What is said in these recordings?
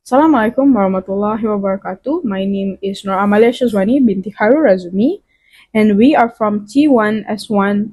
Assalamualaikum warahmatullahi wabarakatuh. My name is Malia binti Khairul Razumi, and we are from T1S1.07.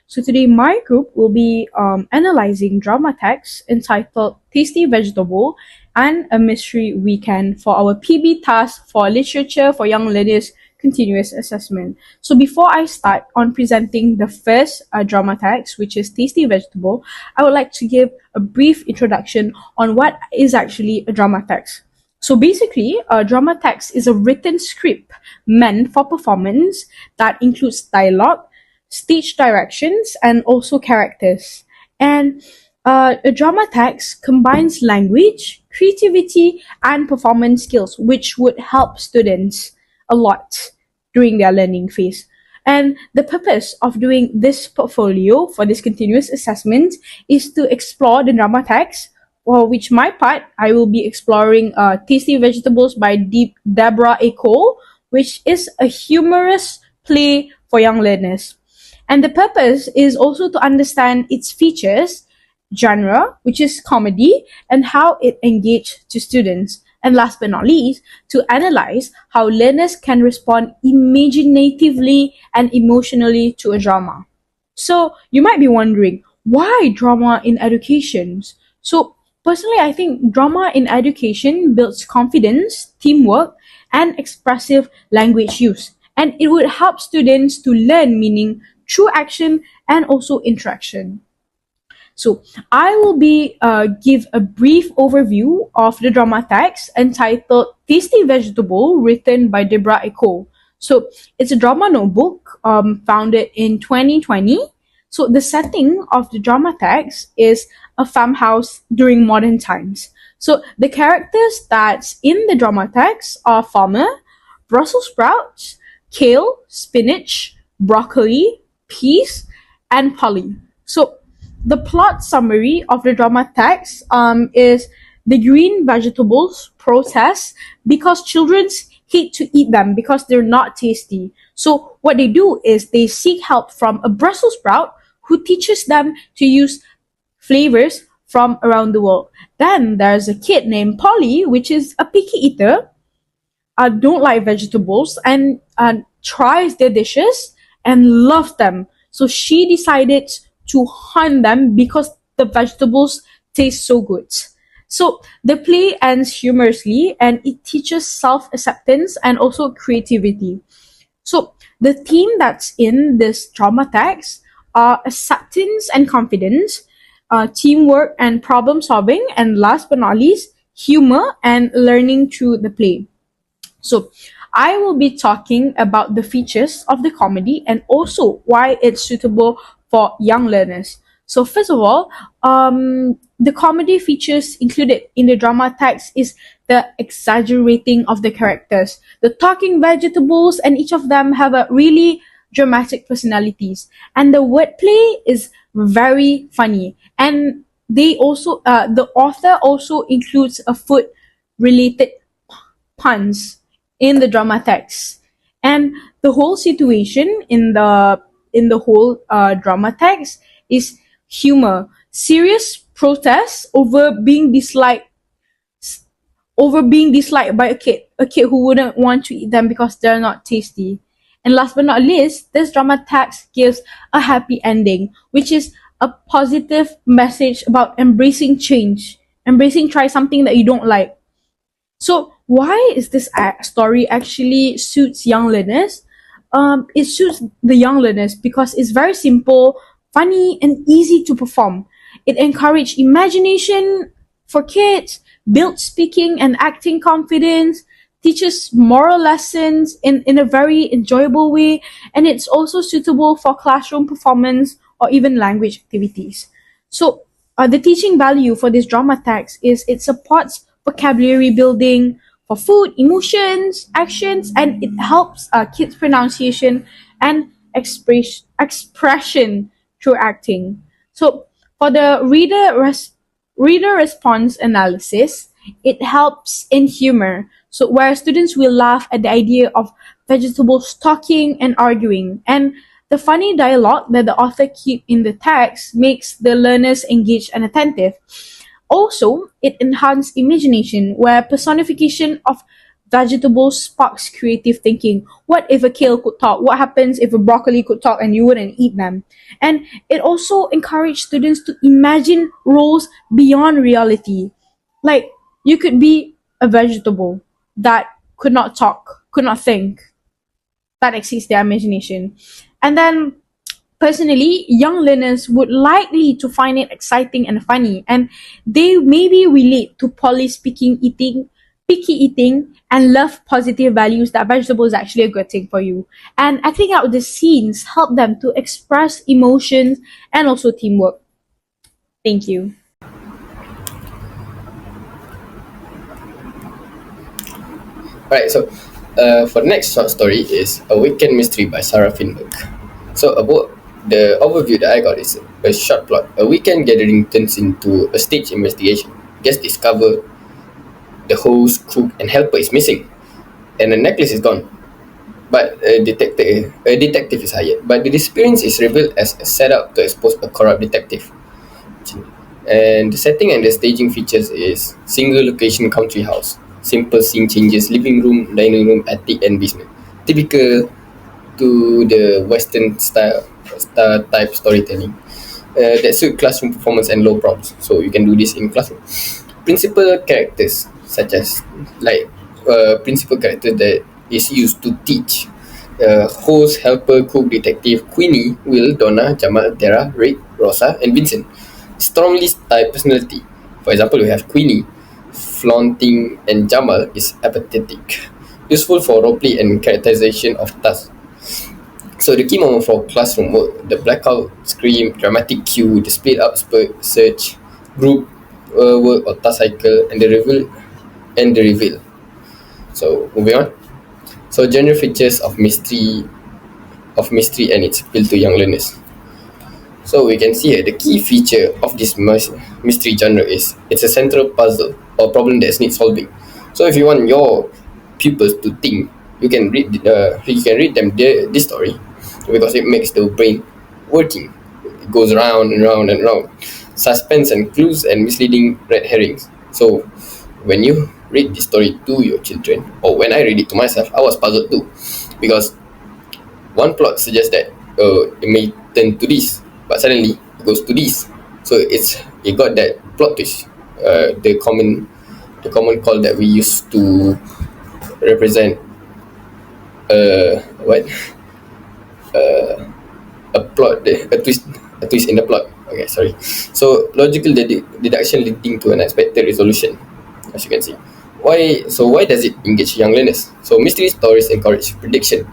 So today my group will be analyzing drama text entitled Tasty Vegetable and a Mystery Weekend for our PB task for Literature for Young Learners Continuous Assessment. So before I start on presenting the first drama text, which is Tasty Vegetable, I would like to give a brief introduction on what is actually a drama text. So basically, a drama text is a written script meant for performance that includes dialogue, stage directions, and also characters. And a drama text combines language, creativity, and performance skills, which would help students a lot during their learning phase. And the purpose of doing this portfolio for this continuous assessment is to explore the drama text, for which my part, I will be exploring Tasty Vegetables by Deborah A. Cole, which is a humorous play for young learners. And the purpose is also to understand its features, genre, which is comedy, and how it engaged to students. And last but not least, to analyze how learners can respond imaginatively and emotionally to a drama. So you might be wondering, why drama in education? So personally, I think drama in education builds confidence, teamwork, and expressive language use. And it would help students to learn meaning through action and also interaction. So I will be give a brief overview of the drama text entitled Tasty Vegetable, written by Deborah Echo. So it's a drama notebook founded in 2020. So the setting of the drama text is a farmhouse during modern times. So the characters that's in the drama text are farmer, Brussels sprouts, kale, spinach, broccoli, peas, and Polly. So the plot summary of the drama text is the green vegetables protest because children hate to eat them because they're not tasty. So what they do is they seek help from a Brussels sprout who teaches them to use flavors from around the world. Then there's a kid named Polly, which is a picky eater, don't like vegetables, and tries their dishes and loves them. So she decided to hunt them because the vegetables taste so good. So the play ends humorously and it teaches self-acceptance and also creativity. So the theme that's in this drama text are acceptance and confidence, teamwork and problem solving, and last but not least, humor and learning through the play. So I will be talking about the features of the comedy and also why it's suitable for young learners. So first of all, the comedy features included in the drama text is the exaggerating of the characters, the talking vegetables, and each of them have a really dramatic personalities. And the wordplay is very funny. And they also, the author also includes a food-related puns in the drama text. And the whole situation in the whole drama text is humor, serious protest over being disliked by a kid who wouldn't want to eat them because they're not tasty. And last but not least, this drama text gives a happy ending, which is a positive message about embracing change, embracing try something that you don't like. So why is this story actually suits young learners? It suits the young learners because it's very simple, funny, and easy to perform. It encourages imagination for kids, builds speaking and acting confidence, teaches moral lessons in a very enjoyable way, and it's also suitable for classroom performance or even language activities. So the teaching value for this drama text is it supports vocabulary building for food, emotions, actions, and it helps kids' pronunciation and expression through acting. So for the reader response analysis, it helps in humor. So where students will laugh at the idea of vegetables talking and arguing, and the funny dialogue that the author keep in the text makes the learners engaged and attentive. Also, it enhanced imagination, where personification of vegetables sparks creative thinking. What if a kale could talk? What happens if a broccoli could talk and you wouldn't eat them? And it also encouraged students to imagine roles beyond reality. Like, you could be a vegetable that could not talk, could not think. That exceeds their imagination. And then personally, young learners would likely to find it exciting and funny, and they maybe relate to picky eating, and love positive values that vegetables are actually a good thing for you. And acting out the scenes help them to express emotions and also teamwork. Thank you. Alright, so for the next short story is A Weekend Mystery by Sarah Finberg. So about the overview that I got is a short plot. A weekend gathering turns into a stage investigation. Guests discover the host, cook, and helper is missing, and the necklace is gone. But a detective is hired. But the disappearance is revealed as a setup to expose a corrupt detective. And the setting and the staging features is single location country house. Simple scene changes, living room, dining room, attic, and basement. Typical to the Western style type storytelling that suit classroom performance and low prompts. So you can do this in classroom. Principal characters such as like principal character that is used to teach. Host, helper, cook, detective, Queenie, Will, Donna, Jamal, Tara, Rick, Rosa, and Vincent. Strongly type personality. For example, we have Queenie, flaunting, and Jamal is apathetic. Useful for roleplay and characterization of tasks. So the key moment for classroom work: the blackout scream, dramatic cue, the split up search, group work or task cycle, and the reveal. So moving on. So general features of mystery and its appeal to young learners. So we can see here the key feature of this mystery genre is it's a central puzzle or problem that needs solving. So if you want your pupils to think, you can read them this story because it makes the brain working. It goes round and round and round. Suspense and clues and misleading red herrings. So when you read this story to your children, or when I read it to myself, I was puzzled too, because one plot suggests that it may turn to this, but suddenly it goes to this. So it got that plot twist. The common call that we use to represent what a plot, a twist in the plot. Okay, sorry. So logical deduction leading to an unexpected resolution, as you can see. Why does it engage young learners? So mystery stories encourage prediction,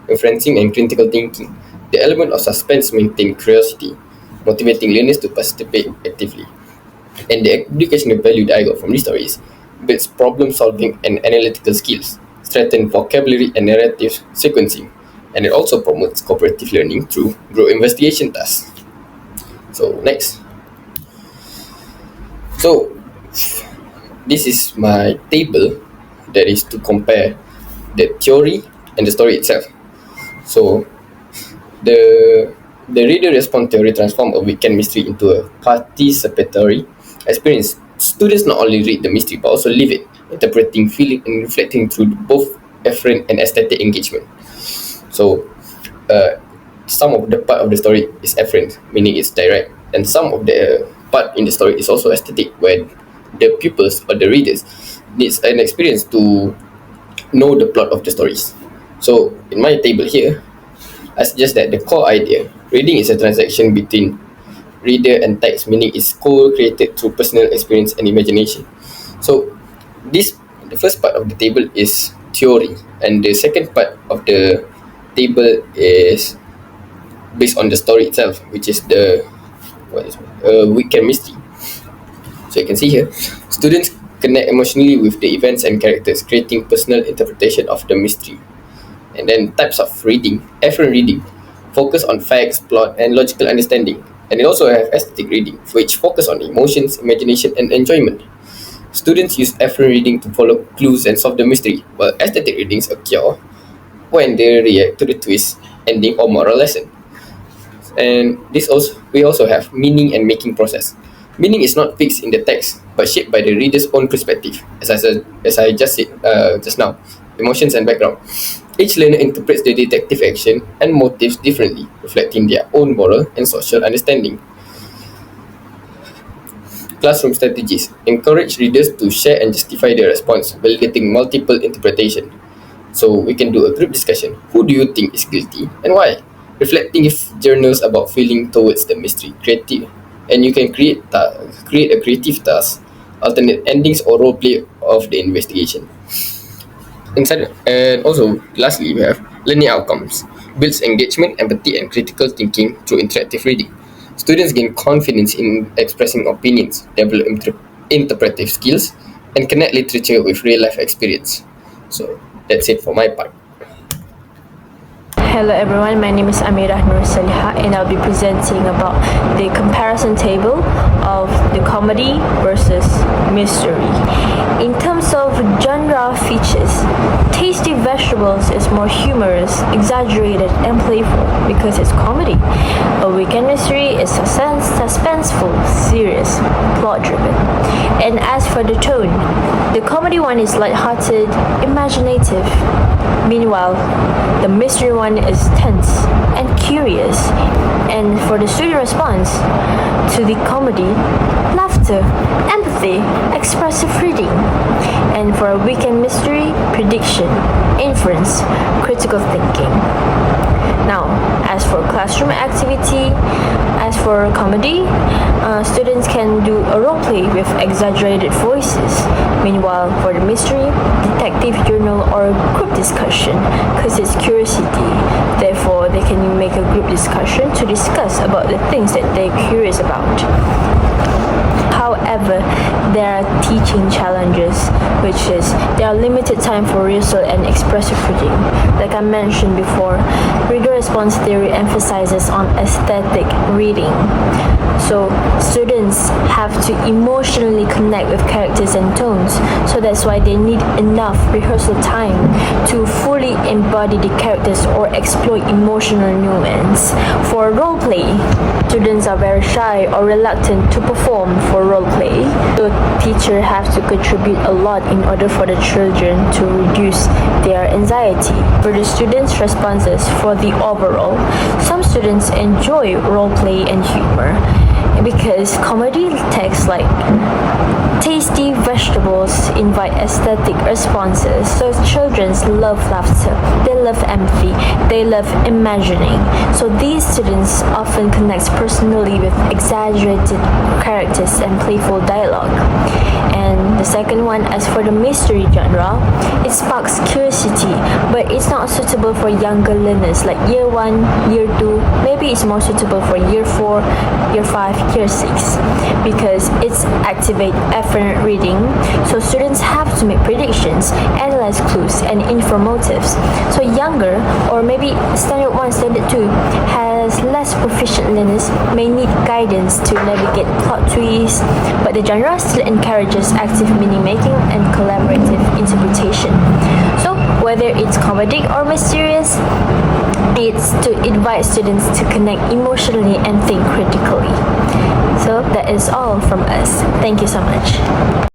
inferencing, and critical thinking. The element of suspense maintain curiosity, motivating learners to participate actively. And the educational value that I got from this story is builds problem solving and analytical skills, strengthen vocabulary and narrative sequencing, and it also promotes cooperative learning through group investigation tasks. So next. So this is my table that is to compare the theory and the story itself. So the reader response theory transforms a weekend mystery into a participatory experience. Students not only read the mystery but also live it, interpreting, feeling, and reflecting through both efferent and aesthetic engagement. So, some of the part of the story is efferent, meaning it's direct, and some of the part in the story is also aesthetic, where the pupils or the readers needs an experience to know the plot of the stories. So, in my table here, I suggest that the core idea, reading is a transaction between reader and text, meaning it's co-created through personal experience and imagination. So the first part of the table is theory, and the second part of the table is based on the story itself, which is the weekend mystery. So you can see here, students connect emotionally with the events and characters, creating personal interpretation of the mystery. And then types of reading: afferent reading, focus on facts, plot, and logical understanding. And it also have aesthetic reading, which focus on emotions, imagination, and enjoyment. Students use afferent reading to follow clues and solve the mystery, while aesthetic readings occur when they react to the twist, ending, or moral lesson. And we also have meaning and making process. Meaning is not fixed in the text, but shaped by the reader's own perspective. As I just said just now, emotions and background. Each learner interprets the detective action and motives differently, reflecting their own moral and social understanding. Classroom strategies encourage readers to share and justify their response, validating multiple interpretation. So we can do a group discussion. Who do you think is guilty and why? Reflecting if journals about feeling towards the mystery, creative, and you can create a creative task, alternate endings or role play of the investigation. Inside, and also, lastly, we have learning outcomes. Builds engagement, empathy, and critical thinking through interactive reading. Students gain confidence in expressing opinions, develop interpretive skills, and connect literature with real life experience. So that's it for my part. Hello everyone, my name is Amirah Nur Salihah and I'll be presenting about the comparison table of the comedy versus mystery. In terms of genre features, Tasty Vegetables is more humorous, exaggerated and playful because it's comedy. A Weekend Mystery is suspenseful, serious, plot driven. And as for the tone, the comedy one is lighthearted, imaginative. Meanwhile, the mystery one is tense and curious. And for the student response to the comedy, laughter, empathy, expressive reading. And for a Weekend Mystery, prediction, inference, critical thinking. Now, as for classroom activity, as for comedy, students can do a role play with exaggerated voices. Meanwhile, for the mystery, detective journal or group discussion, because it's curiosity. Therefore, they can make a group discussion to discuss about the things that they're curious about. However, there are teaching challenges, which is there are limited time for rehearsal and expressive reading. Like I mentioned before, reader response theory emphasizes on aesthetic reading. So students have to emotionally connect with characters and tones. So that's why they need enough rehearsal time to fully embody the characters or explore emotional nuance. For role play, students are very shy or reluctant to perform for role play. So teacher have to contribute a lot in order for the children to reduce their anxiety. For the students' responses for the overall, some students enjoy role play and humor because comedy texts like Tasty Vegetables invite aesthetic responses. So children love laughter, they love empathy, they love imagining. So these students often connect personally with exaggerated characters and playful dialogue. And the second one, as for the mystery genre, it sparks curiosity, but it's not suitable for younger learners like year 1, year 2. Maybe it's more suitable for year 4, year 5, year 6 because it's activate afferent reading. So students have to make predictions, analyze clues, and infer motives. So younger or maybe standard 1, standard 2 has less proficient learners may need guidance to navigate plot twists, but the genre still encourages active meaning making and collaborative interpretation. So whether it's comedic or mysterious, it's to invite students to connect emotionally and think critically. So that is all from us. Thank you so much.